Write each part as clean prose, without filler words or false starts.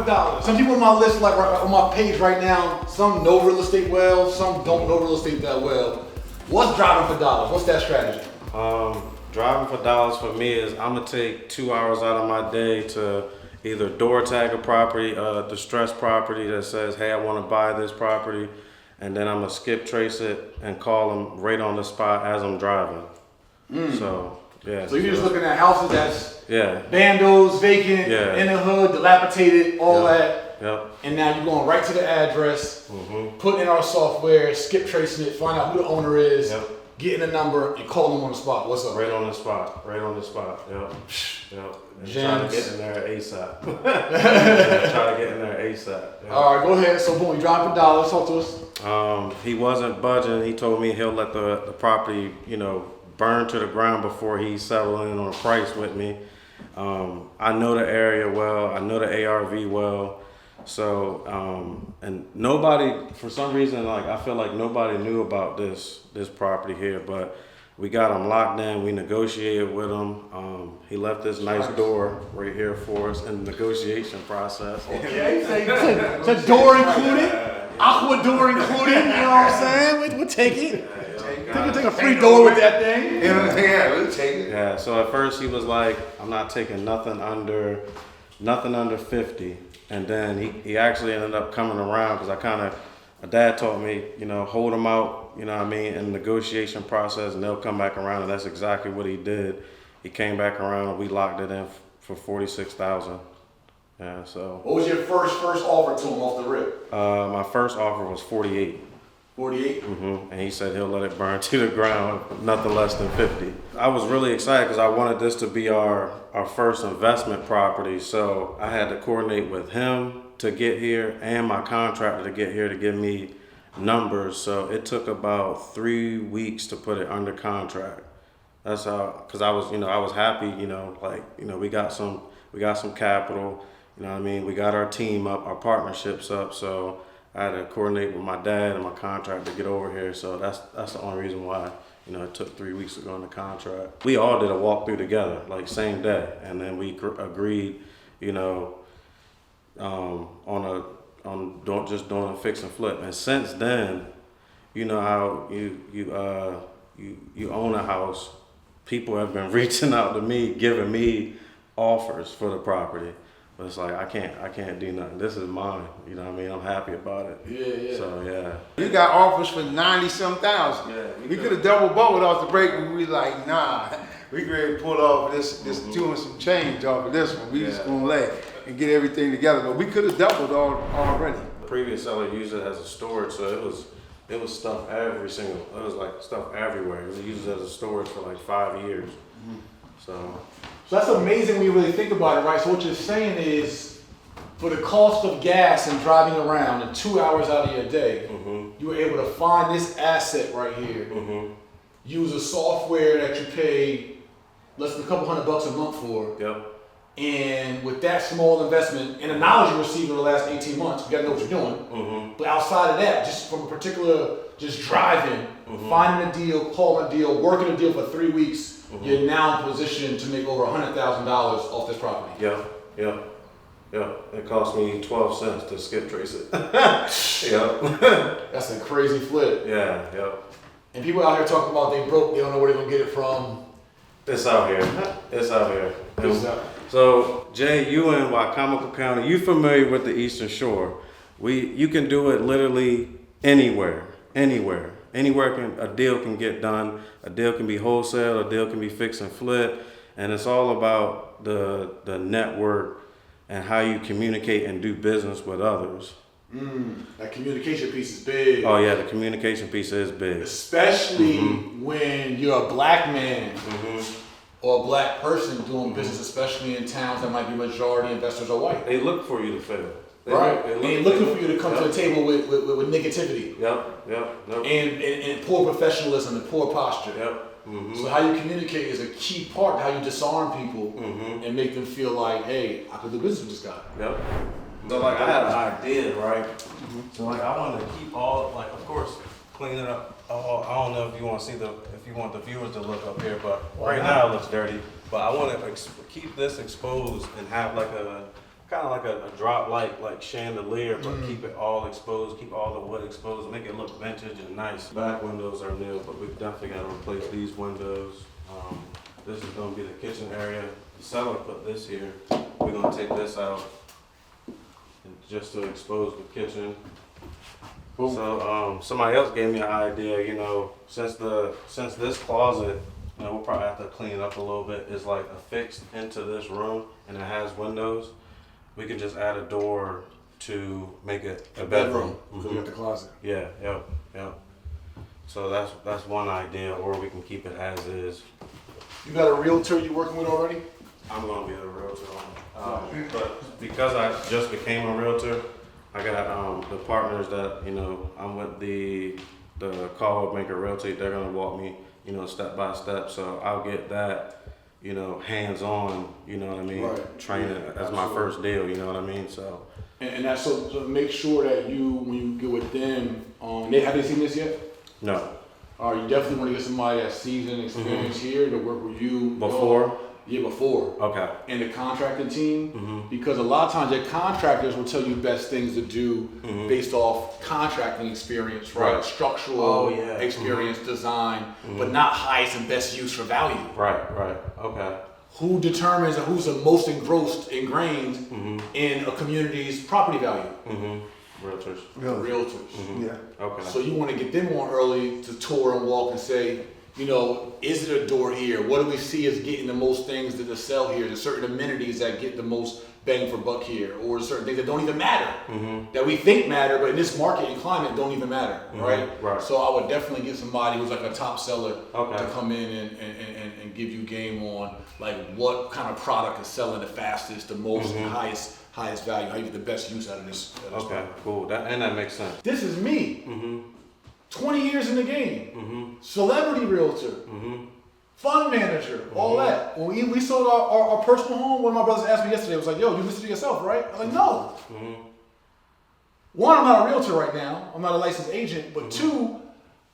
$. Some people on my list, like on my page right now, some know real estate well, some don't know real estate that well. What's driving for $? What's that strategy? Driving for $, for me, is I'm gonna take 2 hours out of my day to either door tag a property, distressed property that says, hey, I want to buy this property, and then I'm gonna skip trace it and call them right on the spot as I'm driving. So yeah. So you're just looking at houses that's yeah, bandos, vacant, in the hood, dilapidated, all that. Yep. And now you're going right to the address, put in our software, skip tracing it, find out who the owner is, getting a number, and call them on the spot. What's up? Right on the spot. Right on the spot. Yep. Yep. And try to get in there ASAP. Try to get in there ASAP. Yep. All right, go ahead. So boom, you driving for $. Talk to us. He wasn't budging. He told me he'll let the property, burn to the ground before he settled in on a price with me. I know the area well. I know the ARV well. So, and nobody, for some reason, I feel like nobody knew about this property here, but we got him locked in. We negotiated with him. He left this nice door right here for us in the negotiation process. Okay, so door included, aqua door included, you know what I'm saying? We'll take it. Take a free door with that thing. Yeah, we'll take it. Yeah, so at first he was like, I'm not taking nothing under 50. And then he actually ended up coming around because my dad taught me, hold them out, in the negotiation process, and they'll come back around, and that's exactly what he did. He came back around and we locked it in for $46,000. Yeah, so. What was your first offer to him off the rip? My first offer was 48. 48? And he said he'll let it burn to the ground, nothing less than 50. I was really excited because I wanted this to be our first investment property. So I had to coordinate with him to get here and my contractor to get here to give me numbers. So it took about 3 weeks to put it under contract. That's how, because I was happy, we got some capital, we got our team up, our partnerships up. So I had to coordinate with my dad and my contractor to get over here, so that's the only reason why it took 3 weeks to go into contract. We all did a walkthrough together, same day, and then we agreed, on just doing a fix and flip. And since then, how you own a house, people have been reaching out to me, giving me offers for the property. But it's like, I can't do nothing. This is mine. I'm happy about it. Yeah. So, yeah. You got offers for 90-some thousand. Yeah. We could have double bubbled off the break, but we like, nah. We ready to pull off this doing some change off of this one. We just gonna lay and get everything together. But we could have doubled already. The previous seller used it as a storage, so it was stuff it was stuff everywhere. It was used as a storage for 5 years. So that's amazing when you really think about it, right? So what you're saying is, for the cost of gas and driving around and 2 hours out of your day, you were able to find this asset right here, use a software that you pay less than a couple $100 a month for. Yep. And with that small investment and the knowledge you received in the last 18 months, you gotta know what you're doing. But outside of that, just from a particular, just driving, finding a deal, calling a deal, working a deal for 3 weeks, you're now in position to make over $100,000 off this property. Yep. It cost me 12 cents to skip trace it. Yep. That's a crazy flip. Yeah. Yep. And people out here talking about they broke, they don't know where they're gonna get it from. It's out here. So Jay, you in Wicomico County, you familiar with the Eastern Shore. You can do it literally anywhere. A deal can get done. A deal can be wholesale, a deal can be fix and flip. And it's all about the network and how you communicate and do business with others. That communication piece is big. Oh yeah, the communication piece is big. Especially when you're a black man or a black person doing business, especially in towns that might be majority investors are white. They look for you to fail. They're looking for you to come to the table with negativity. Yep. And poor professionalism and poor posture. So how you communicate is a key part of how you disarm people and make them feel like, hey, I could do business with this guy. Yep. So I had an idea, right? So I wanted to keep all, of course, clean it up. Oh, I don't know if you want to see if you want the viewers to look up here, but right now it looks dirty. But I want to keep this exposed and have kind of like a drop light, like chandelier, but keep it all exposed, keep all the wood exposed, make it look vintage and nice. Back windows are new, but we've definitely got to replace these windows. This is going to be the kitchen area. The seller put this here. We're going to take this out and just to expose the kitchen. Cool. So somebody else gave me an idea, you know, since this closet, you know, we'll probably have to clean it up a little bit, is like affixed into this room and it has windows. We can just add a door to make it a bedroom. Because we got the closet. Yeah, yep. So that's one idea, or we can keep it as is. You got a realtor you working with already? I'm gonna be a realtor but because I just became a realtor, I got the partners that, you know, I'm with the Call Maker Realty. They're gonna walk me, you know, step by step. So I'll get that, you know, hands on, you know what I mean, Right. training as my first deal, you know what I mean. So And that's so make sure that you, when you get with them, have they seen this yet? no. You definitely want to get somebody that's seasoned, experience here to work with you. Before? Yeah, before. Okay. And the contracting team, because a lot of times your contractors will tell you best things to do based off contracting experience, right? Right. Structural experience, design, but not highest and best use for value. Right. Okay. Who determines and who's the most ingrained in a community's property value? Realtors. Realtors. Yeah. Okay. So you want to get them on early to tour and walk and say, you know, is it a door here? What do we see as getting the most things that sell here? There's certain amenities that get the most bang for buck here, or certain things that don't even matter, that we think matter, but in this market and climate don't even matter, right? Right. So I would definitely get somebody who's like a top seller Okay. to come in and give you game on like what kind of product is selling the fastest, the most, and highest value, how you get the best use out of this. Okay, cool. That makes sense. This is me. 20 years in the game. Celebrity realtor. Fund manager. All that. When we sold our personal home, one of my brothers asked me yesterday, was like, yo, you listed it yourself, right? I was like, no. One, I'm not a realtor right now. I'm not a licensed agent. But two,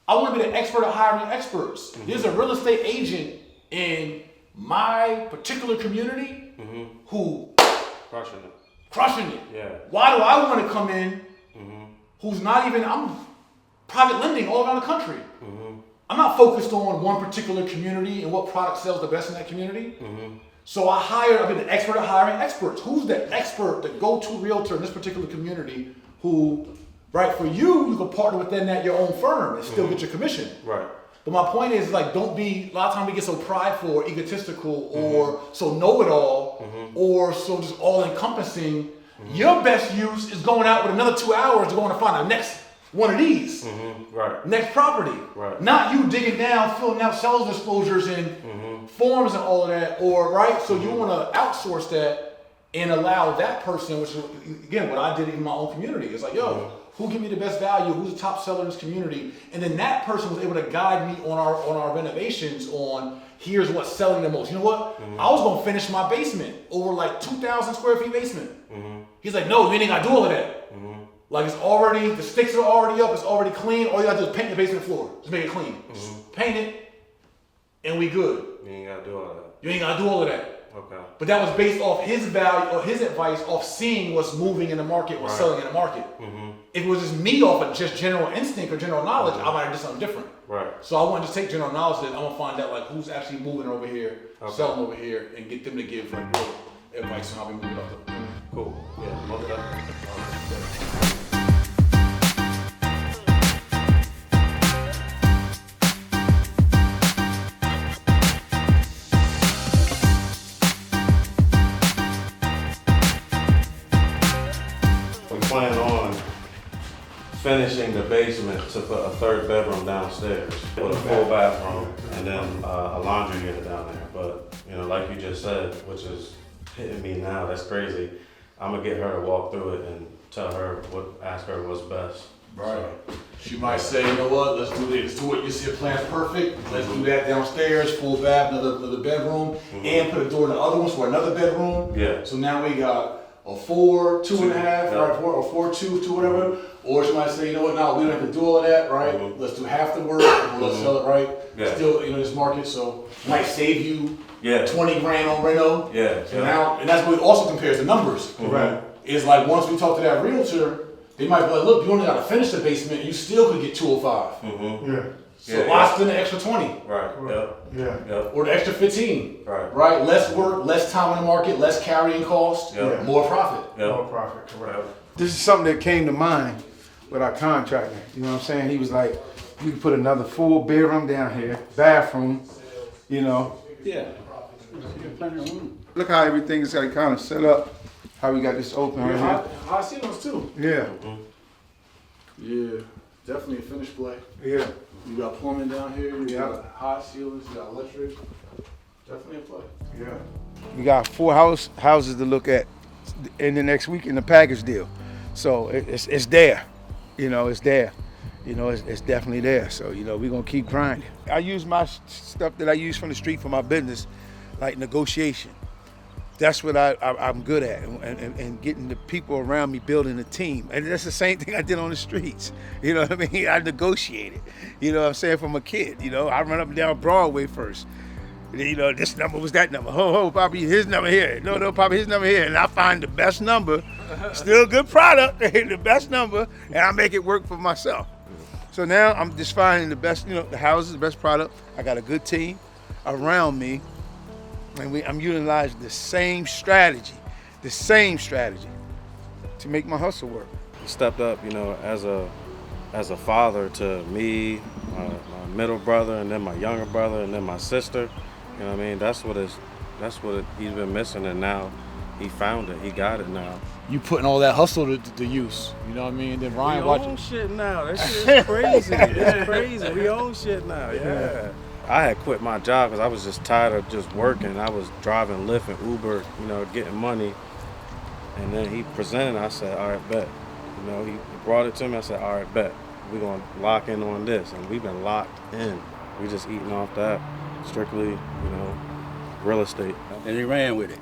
I want to be the expert at hiring experts. There's a real estate agent in my particular community who Crushing it. Yeah. Why do I want to come in who's not even, I'm private lending all around the country. I'm not focused on one particular community and what product sells the best in that community. So I've been the expert at hiring experts. Who's the expert, the go-to realtor in this particular community who, right, for you can partner with them at your own firm and still get your commission. Right. But my point is, like, don't be, a lot of times we get so prideful or egotistical or so know-it-all or so just all-encompassing. Your best use is going out with another 2 hours to go and find the next one of these. Right. Next property. Right. Not you digging down, filling out sales disclosures and forms and all of that, or, right? So you want to outsource that and allow that person, which is, again, what I did in my own community. It's like, yo, who give me the best value? Who's the top seller in this community? And then that person was able to guide me on our renovations on here's what's selling the most. You know what? I was gonna finish my basement over like 2,000 square feet basement. He's like, no, you ain't gotta do all of that. Like it's already, the sticks are already up, it's already clean. All you gotta do is paint the basement floor. Just make it clean. Just paint it, and we good. You ain't gotta do all that. You ain't gotta do all of that. Okay. But that was based off his value or his advice off seeing what's moving in the market, what's selling in the market. If it was just me off of just general instinct or general knowledge, I might have done something different. Right. So I want to just take general knowledge and I want to find out like who's actually moving over here, selling over here, and get them to give like real advice on how we move it up. Cool. Yeah. Most definitely. Plan on finishing the basement to put a third bedroom downstairs with a full bathroom and then a laundry unit down there. But you know, like you just said, which is hitting me now, that's crazy. I'm gonna get her to walk through it and tell her ask her what's best. Right. She might say, you know what, let's do this. Do it. You see a plan's perfect. Let's do that downstairs, full bath, another bedroom, and put a door in the other one for another bedroom. Yeah. So now we got a 4, 2.5, Yeah. right? Or 4, 2, whatever. Or she might say, you know what, no, we don't have to do all of that, right? Let's do half the work, and let's sell it, right? Yeah. Still, this market, so might save you Yeah. 20 grand on reno. Yeah. So now, and that's what it also compares the numbers. Right. It's like once we talk to that realtor, they might be like, look, you only got to finish the basement, and you still could get 205. Yeah. So Yeah, why spend the extra 20? Right. Yep. Yeah. Yep. Or the extra 15? Right. Less work, less time in the market, less carrying cost, Yeah. more profit. Yep. More profit, correct. This is something that came to mind with our contractor. You know what I'm saying? He was like, we could put another full bedroom down here, bathroom, Yeah. Plenty of room. Look how everything is like kind of set up, how we got this open right here. High ceilings too. Yeah, Yeah, definitely a finished play. yeah. You got plumbing down here, you Yeah. got high ceilings, you got electric. Definitely a play. Yeah. We got 4 houses to look at in the next week in the package deal. So it's there. It's there. It's definitely there. So, we're going to keep grinding. I use my stuff that I use from the street for my business, like negotiation. That's what I'm good at, and getting the people around me, building a team. And that's the same thing I did on the streets. You know what I mean? I negotiated, what I'm saying, from a kid. I run up and down Broadway first. This number was that number. Ho, Poppy, his number here. No, Poppy, his number here. And I find the best number, still a good product, the best number, and I make it work for myself. So now I'm just finding the best, the houses, the best product. I got a good team around me, and I'm utilizing the same strategy to make my hustle work. He stepped up, as a father to me, my middle brother, and then my younger brother, and then my sister. You know what I mean? That's what he's been missing, and now he found it. He got it now. You putting all that hustle to use, you know what I mean? Then Ryan We watching. own shit now. That shit is crazy. It's crazy. We own shit now. Yeah. I had quit my job because I was just tired of just working. I was driving Lyft and Uber, getting money. And then he presented. I said, all right, bet. He brought it to me. I said, all right, bet. We're gonna lock in on this, and we've been locked in. We just eating off that, strictly, real estate. And he ran with it.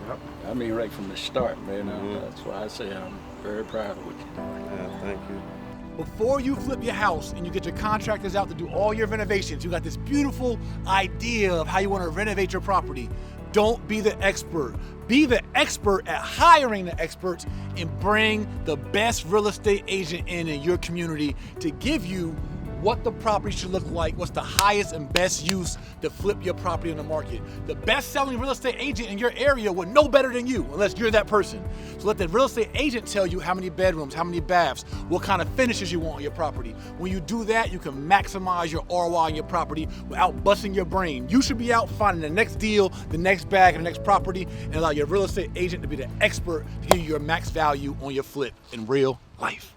Yep. I mean, right from the start, man. That's why I say I'm very proud of what you're doing. Yeah, thank you. Before you flip your house and you get your contractors out to do all your renovations, you got this beautiful idea of how you want to renovate your property. Don't be the expert. Be the expert at hiring the experts and bring the best real estate agent in your community to give you what the property should look like, what's the highest and best use to flip your property on the market. The best selling real estate agent in your area will know better than you, unless you're that person. So let the real estate agent tell you how many bedrooms, how many baths, what kind of finishes you want on your property. When you do that, you can maximize your ROI on your property without busting your brain. You should be out finding the next deal, the next bag, and the next property, and allow your real estate agent to be the expert to give you your max value on your flip in real life.